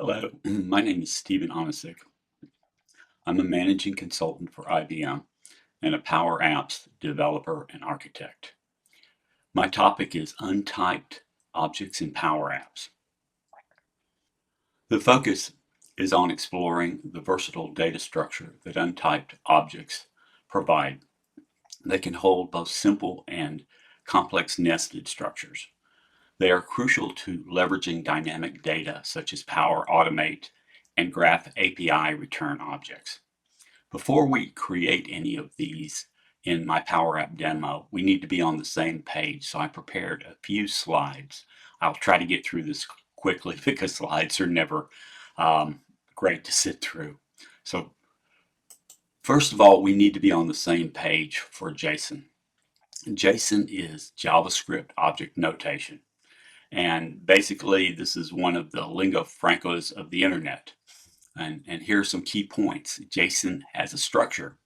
Hello, my name is Stephan. I'm a managing consultant for IBM and a Power Apps developer and architect. My topic is untyped objects in Power Apps. The focus is on exploring the versatile data structure that untyped objects provide. They can hold both simple and complex nested structures. They are crucial to leveraging dynamic data such as Power Automate and Graph API return objects. Before we create any of these in my Power App demo, we need to be on the same page. So I prepared a few slides. I'll try to get through this quickly because slides are never great to sit through. So first of all, we need to be on the same page for JSON. JSON is JavaScript object notation. And basically, this is one of the lingua francas of the internet. And here are some key points. JSON has a structure,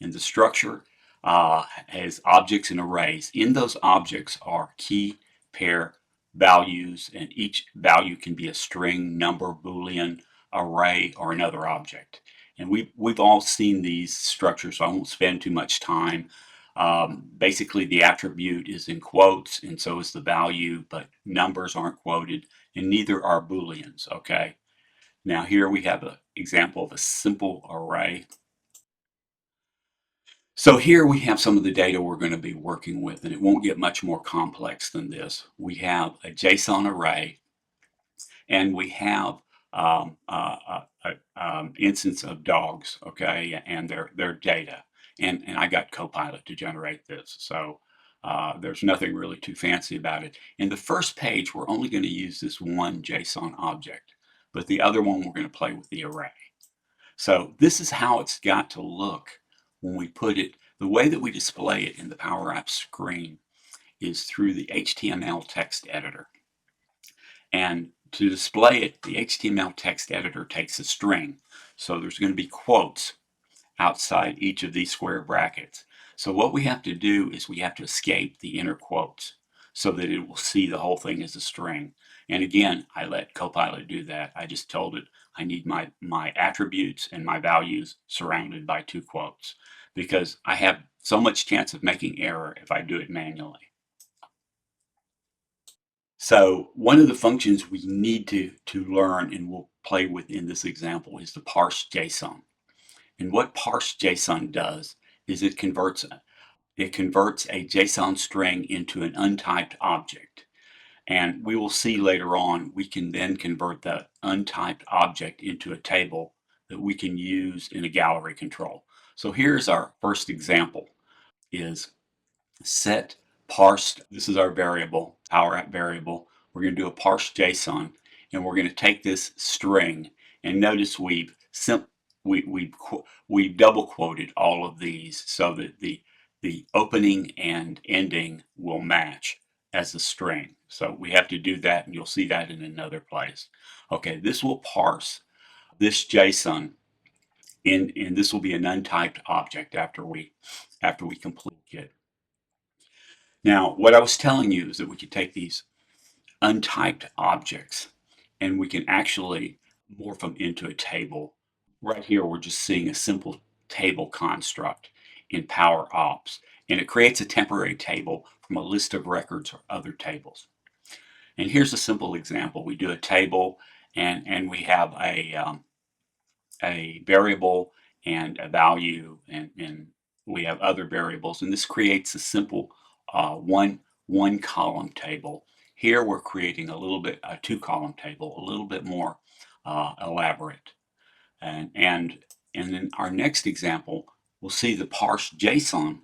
and the structure has objects and arrays. In those objects are key pair values, and each value can be a string, number, Boolean, array, or another object. And we've all seen these structures, so I won't spend too much time. Basically, the attribute is in quotes, and so is the value, but numbers aren't quoted, and neither are Booleans, okay? Now here we have an example of a simple array. So here we have some of the data we're going to be working with, and it won't get much more complex than this. We have a JSON array, and we have instance of dogs, okay, and their data. And I got Copilot to generate this, so there's nothing really too fancy about it. In the first page, we're only going to use this one JSON object, but the other one we're going to play with the array. So this is how it's got to look when we put it. The way that we display it in the Power Apps screen is through the HTML text editor. And to display it, the HTML text editor takes a string. So there's going to be quotes outside each of these square brackets. So what we have to do is we have to escape the inner quotes so that it will see the whole thing as a string. And again, I let Copilot do that. I just told it I need my attributes and my values surrounded by two quotes because I have so much chance of making error if I do it manually. So one of the functions we need to learn and we'll play with in this example is the ParseJSON. And what ParseJSON does is it converts a JSON string into an untyped object. And we will see later on, we can then convert that untyped object into a table that we can use in a gallery control. So here's our first example, is set parsed. This is our variable, Power App variable. We're going to do a ParseJSON, and we're going to take this string, and notice we've double quoted all of these so that the opening and ending will match as a string. So we have to do that, and you'll see that in another place. Okay, this will parse this JSON, and this will be an untyped object after we complete it. Now, what I was telling you is that we could take these untyped objects and we can actually morph them into a table. Right here, we're just seeing a simple table construct in Power Apps, and it creates a temporary table from a list of records or other tables. And here's a simple example. We do a table, and we have a variable and a value, and we have other variables, and this creates a simple one column table. Here we're creating a two column table, a little bit more elaborate. And in our next example, we'll see the ParseJSON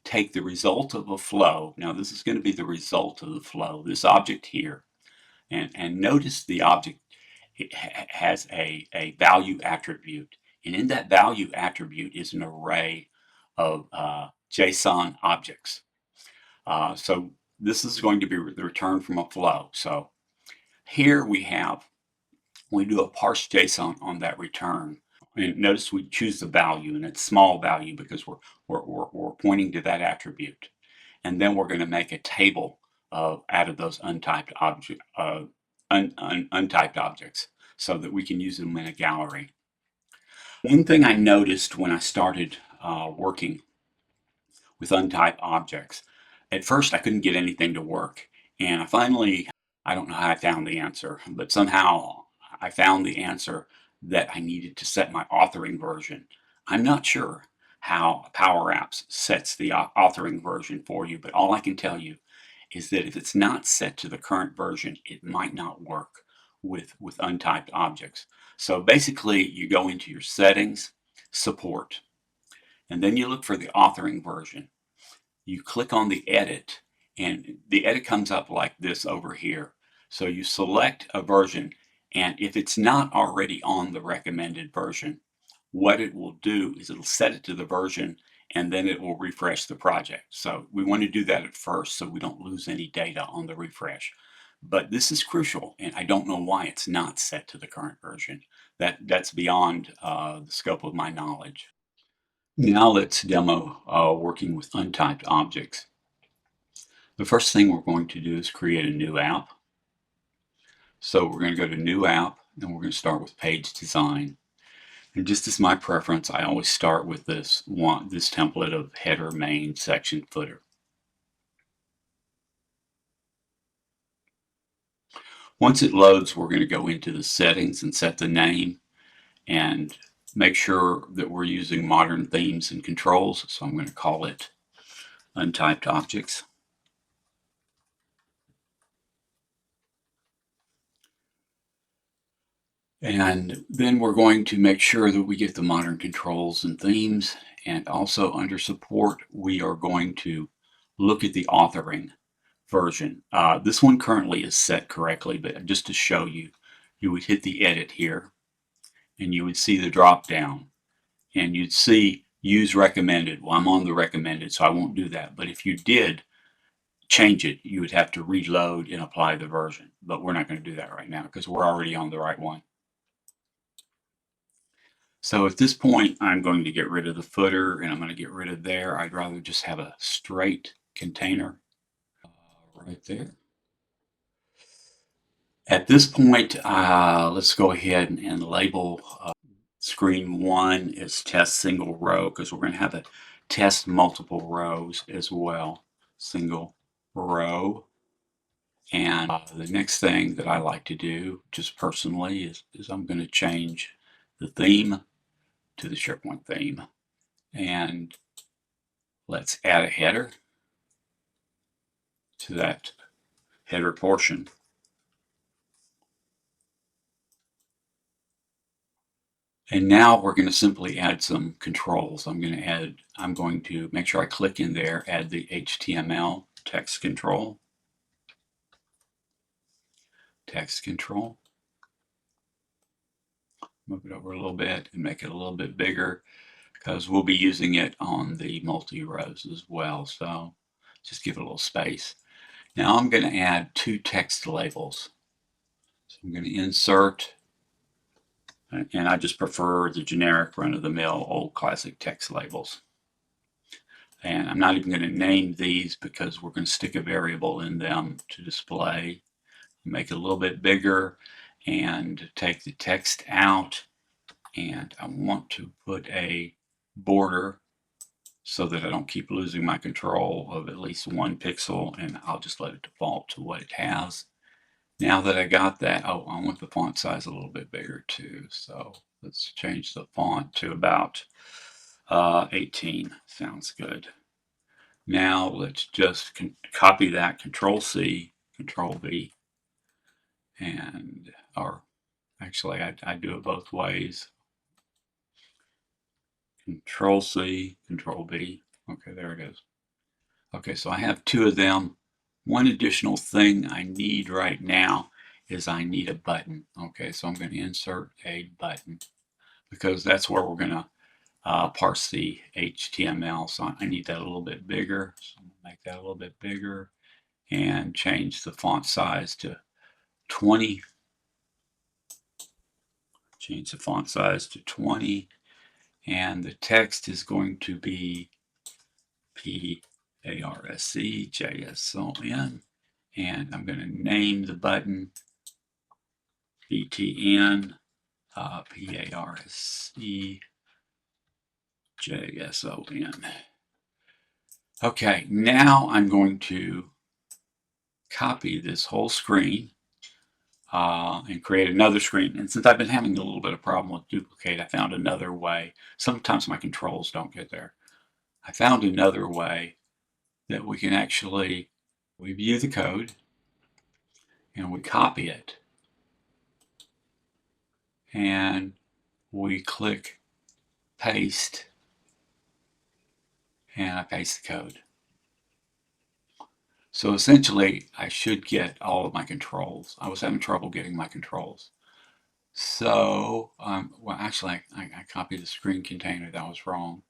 take the result of a flow. Now this is going to be the result of the flow, this object here. And notice the object has a value attribute. And in that value attribute is an array of JSON objects. So this is going to be the return from a flow. So here we do a ParseJSON on that return. And notice we choose the value, and it's small value because we're pointing to that attribute. And then we're going to make a table out of those untyped untyped objects so that we can use them in a gallery. One thing I noticed when I started working with untyped objects, at first I couldn't get anything to work. And I don't know how I found the answer, but somehow I found the answer that I needed to set my authoring version. I'm not sure how Power Apps sets the authoring version for you, but all I can tell you is that if it's not set to the current version, it might not work with untyped objects. So basically, you go into your settings, support, and then you look for the authoring version. You click on the edit, and the edit comes up like this over here. So you select a version, and if it's not already on the recommended version, what it will do is it'll set it to the version, and then it will refresh the project. So we want to do that at first so we don't lose any data on the refresh. But this is crucial, and I don't know why it's not set to the current version. That's beyond the scope of my knowledge. Now let's demo working with untyped objects. The first thing we're going to do is create a new app. So we're going to go to New App, and we're going to start with Page Design. And just as my preference, I always start with this template of header, main, section, footer. Once it loads, we're going to go into the settings and set the name and make sure that we're using modern themes and controls. So I'm going to call it Untyped Objects. And then we're going to make sure that we get the modern controls and themes. And also under support, we are going to look at the authoring version. This one currently is set correctly, but just to show you, you would hit the edit here and you would see the drop down and you'd see use recommended. Well, I'm on the recommended, so I won't do that. But if you did change it, you would have to reload and apply the version. But we're not going to do that right now because we're already on the right one. So at this point, I'm going to get rid of the footer and I'm going to get rid of there. I'd rather just have a straight container right there. At this point, let's go ahead and label screen 1 as test single row because we're going to have a test multiple rows as well. Single row. And the next thing that I like to do, just personally, is I'm going to change the theme to the SharePoint theme. And let's add a header to that header portion. And now we're going to simply add some controls. I'm going to make sure I click in there, add the HTML text control. Text control. Move it over a little bit and make it a little bit bigger because we'll be using it on the multi-rows as well. So just give it a little space. Now I'm going to add 2 text labels. So I'm going to insert, and I just prefer the generic run-of-the-mill old classic text labels. And I'm not even going to name these because we're going to stick a variable in them to display. Make it a little bit bigger and take the text out. And I want to put a border so that I don't keep losing my control of at least 1 pixel, and I'll just let it default to what it has. Now that I got that, oh, I want the font size a little bit bigger too. So let's change the font to about 18. Sounds good. Now let's just copy that, Control-C, Control-V, and, or actually I do it both ways. Control-C, Control-V. Okay, there it is. Okay, so I have 2 of them. One additional thing I need right now is I need a button. Okay, so I'm going to insert a button because that's where we're going to parse the HTML. So I need that a little bit bigger. So I'm going to make that a little bit bigger and change the font size to 20. Change the font size to 20. And the text is going to be ParseJSON. And I'm going to name the button btn ParseJSON. Okay, now I'm going to copy this whole screen and create another screen. And since I've been having a little bit of problem with duplicate, I found another way. Sometimes my controls don't get there. I found another way that we can actually, we view the code and we copy it. And we click paste, and I paste the code. So essentially, I should get all of my controls. I was having trouble getting my controls. So, well, actually, I copied the screen container. That was wrong.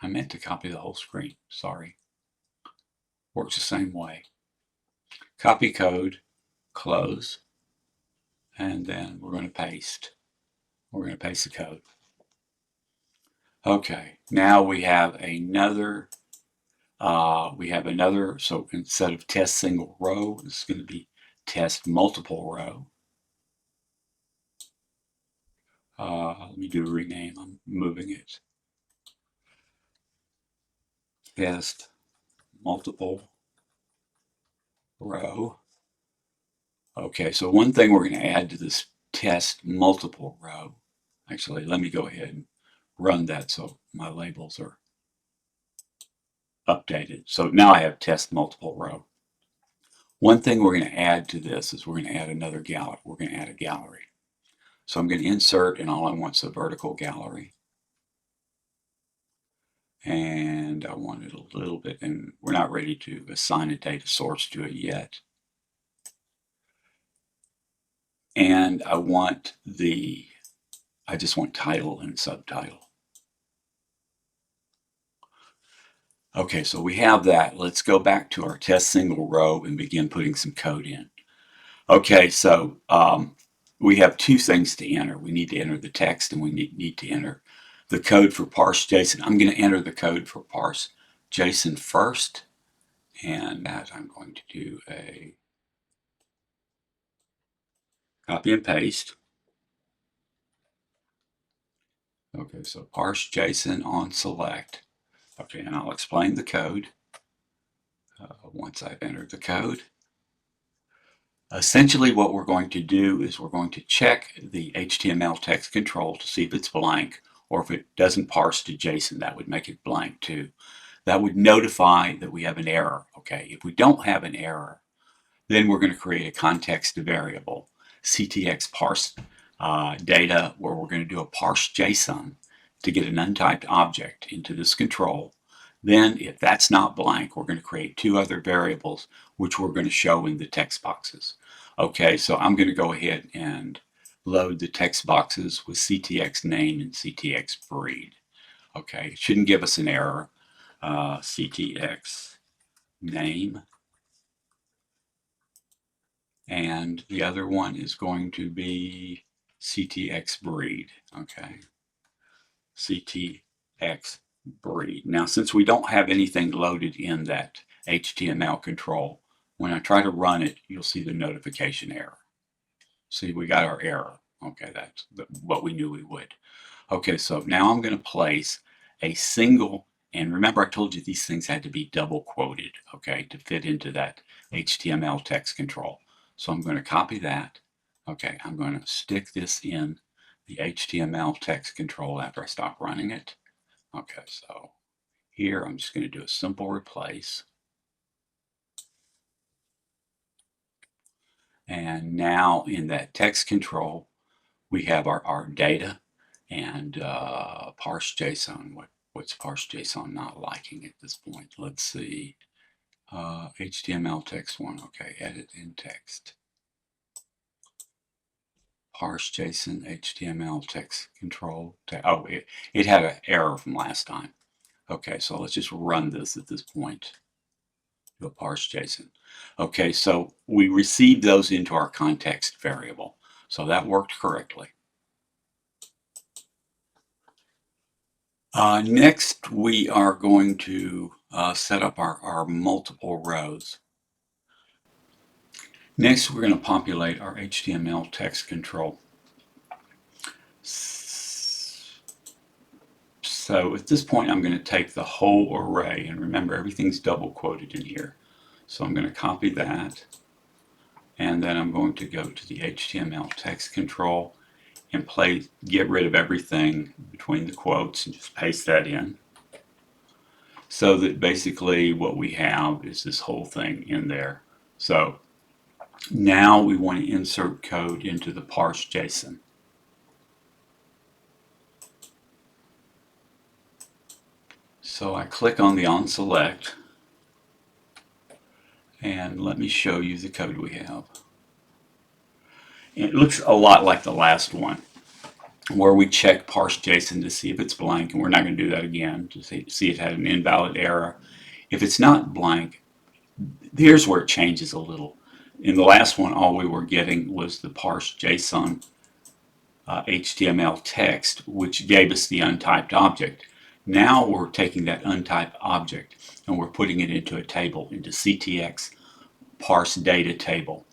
I meant to copy the whole screen. Sorry. Works the same way. Copy code, close, and then we're going to paste. We're going to paste the code. Okay, now we have another. So instead of test single row, it's going to be test multiple row. Let me do a rename. I'm moving it. Test multiple row. Okay, so one thing we're going to add to this test multiple row. Actually, let me go ahead and run that so my labels are updated. So now I have test multiple row. One thing we're going to add to this is we're going to add another gallery. We're going to add a gallery. So I'm going to insert, and all I want is a vertical gallery. And I want it a little bit, and we're not ready to assign a data source to it yet. And I just want title and subtitle. Okay, so we have that. Let's go back to our test single row and begin putting some code in. Okay, so we have two things to enter. We need to enter the text, and we need to enter the code for ParseJSON. I'm going to enter the code for ParseJSON first, and that I'm going to do a copy and paste. Okay, so ParseJSON on select. Okay, and I'll explain the code once I've entered the code. Essentially, what we're going to do is we're going to check the HTML text control to see if it's blank, or if it doesn't parse to JSON, that would make it blank too. That would notify that we have an error. Okay, if we don't have an error, then we're going to create a context variable, CTX parse data, where we're going to do a ParseJSON to get an untyped object into this control. Then, if that's not blank, we're going to create two other variables, which we're going to show in the text boxes. Okay, so I'm going to go ahead and load the text boxes with CTX name and CTX breed. Okay, it shouldn't give us an error. CTX name, and the other one is going to be CTX breed. Okay, CTX breed. Now, since we don't have anything loaded in that HTML control, when I try to run it, you'll see the notification error. See, we got our error. Okay, that's what we knew we would. Okay, so now I'm going to place a single, and remember I told you these things had to be double quoted, okay, to fit into that HTML text control. So I'm going to copy that. Okay, I'm going to stick this in the HTML text control after I stop running it. Okay, so here I'm just going to do a simple replace. And now in that text control, we have our data and ParseJSON. What's ParseJSON not liking at this point? Let's see. HTML text 1. Okay, edit in text. ParseJSON HTML text control. Oh, it had an error from last time. Okay, so let's just run this at this point. Do a ParseJSON. Okay, so we received those into our context variable. So that worked correctly. Next, we are going to set up our multiple rows. Next, we're going to populate our HTML text control. So at this point, I'm going to take the whole array, and remember everything's double quoted in here. So I'm going to copy that, and then I'm going to go to the HTML text control and get rid of everything between the quotes and just paste that in. So that basically what we have is this whole thing in there. So now we want to insert code into the ParseJSON. So I click on the on select, and let me show you the code we have. It looks a lot like the last one, where we check ParseJSON to see if it's blank, and we're not going to do that again to see it had an invalid error. If it's not blank, here's where it changes a little. In the last one, all we were getting was the ParseJSON HTML text, which gave us the untyped object. Now we're taking that untyped object and we're putting it into a table, into CTX parse data table.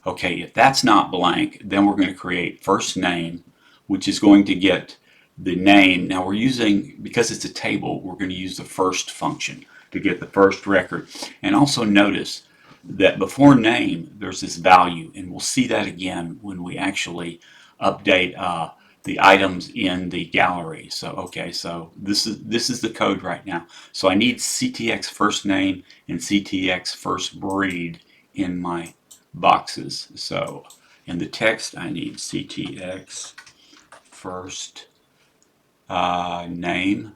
Okay, if that's not blank, then we're going to create first name, which is going to get the name. Now we're using, because it's a table, we're going to use the first function to get the first record. And also notice that before name, there's this value, and we'll see that again when we actually update the items in the gallery. So okay, so this is the code right now. So I need CTX first name and CTX first breed in my boxes. So in the text, I need CTX first name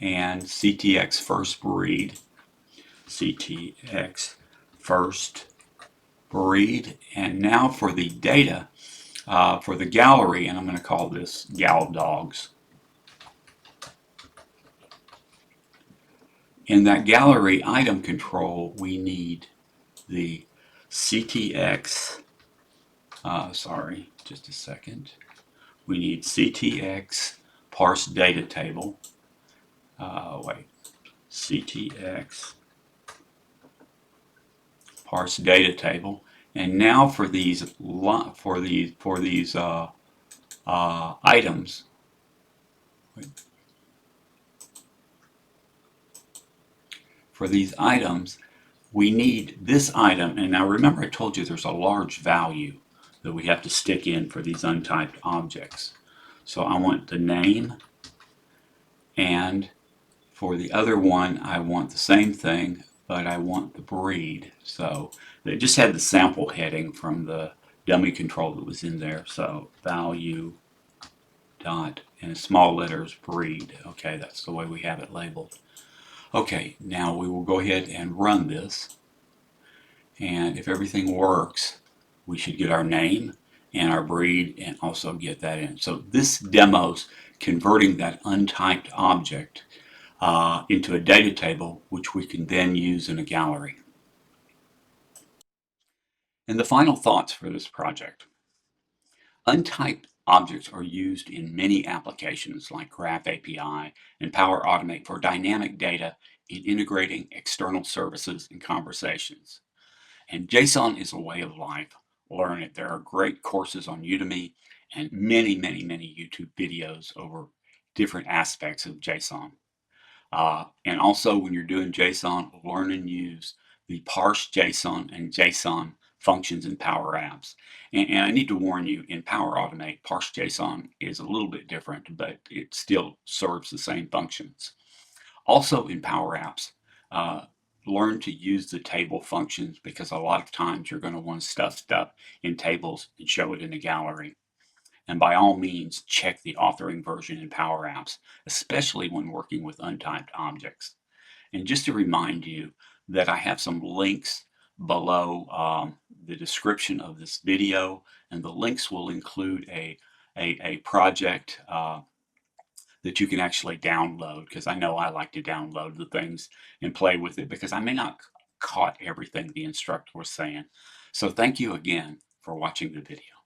and CTX first breed. CTX first breed. And now for the data, for the gallery, and I'm going to call this gal dogs. In that gallery item control, we need the CTX, sorry, just a second. We need CTX parse data table. CTX parse data table. And now for these items, we need this item. And now remember I told you there's a large value that we have to stick in for these untyped objects. So I want the name, and for the other one I want the same thing, but I want the breed. So they just had the sample heading from the dummy control that was in there. So value dot and small letters breed. Okay, that's the way we have it labeled. Okay, now we will go ahead and run this, and if everything works, we should get our name and our breed and also get that in. So this demos converting that untyped object into a data table, which we can then use in a gallery. And the final thoughts for this project. Untyped objects are used in many applications like Graph API and Power Automate for dynamic data in integrating external services and conversations. And JSON is a way of life. Learn it. There are great courses on Udemy and many YouTube videos over different aspects of JSON. And also when you're doing JSON, learn and use the ParseJSON and JSON functions in Power Apps. And I need to warn you, in Power Automate, ParseJSON is a little bit different, but it still serves the same functions. Also in Power Apps, learn to use the table functions, because a lot of times you're going to want to stuff stuff in tables and show it in a gallery. And by all means, check the authoring version in Power Apps, especially when working with untyped objects. And just to remind you that I have some links below the description of this video, and the links will include a project that you can actually download, because I know I like to download the things and play with it, because I may not caught everything the instructor was saying. So thank you again for watching the video.